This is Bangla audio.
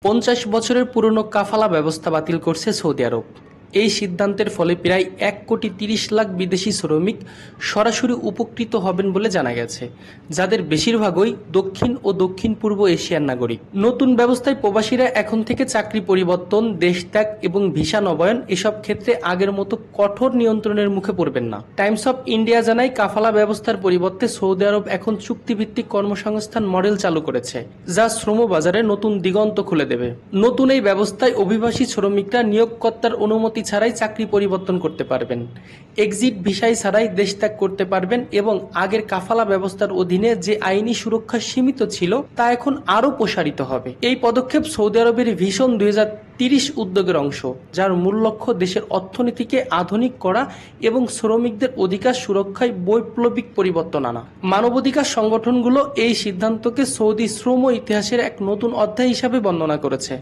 50 বছরের পুরনো কাফালা ব্যবস্থা বাতিল করছে সৌদি আরব। এই সিদ্ধান্তের ফলে প্রায় 1,30,00,000 বিদেশি শ্রমিক সরাসরি উপকৃত হবেন বলে জানা গেছে, যাদের বেশিরভাগই দক্ষিণ ও দক্ষিণ পূর্ব এশিয়ার নাগরিক। নতুন ব্যবস্থায় প্রবাসীরা এখন থেকে চাকরি পরিবর্তন, দেশ ত্যাগ এবং ভিসা নবায়ন এসব ক্ষেত্রে আগের মতো কঠোর নিয়ন্ত্রণের মুখে পড়বেন না। টাইমস অফ ইন্ডিয়া জানায়, কাফালা ব্যবস্থার পরিবর্তে সৌদি আরব এখন চুক্তিভিত্তিক কর্মসংস্থান মডেল চালু করেছে, যা শ্রম বাজারে নতুন দিগন্ত খুলে দেবে। নতুন এই ব্যবস্থায় অভিবাসী শ্রমিকরা নিয়োগকর্তার অনুমতি ছাড়াই চাকরি পরিবর্তন করতে পারবেন, এক্সিট ভিসাই ছাড়াই দেশ ত্যাগ করতে পারবেন এবং আগের কাফালা ব্যবস্থার অধীনে যে আইনি সুরক্ষা সীমিত ছিল তা এখন আরও প্রসারিত হবে। এই পদক্ষেপ সৌদি আরবের ভিশন 2030 উদ্যোগের অংশ, যার মূল লক্ষ্য দেশের অর্থনীতিকে আধুনিক করা এবং শ্রমিকদের অধিকার সুরক্ষায় বৈপ্লবিক পরিবর্তন আনা। মানবাধিকার সংগঠনগুলো এই সিদ্ধান্তকে সৌদি শ্রম ইতিহাসের এক নতুন অধ্যায় হিসাবে বর্ণনা করেছে।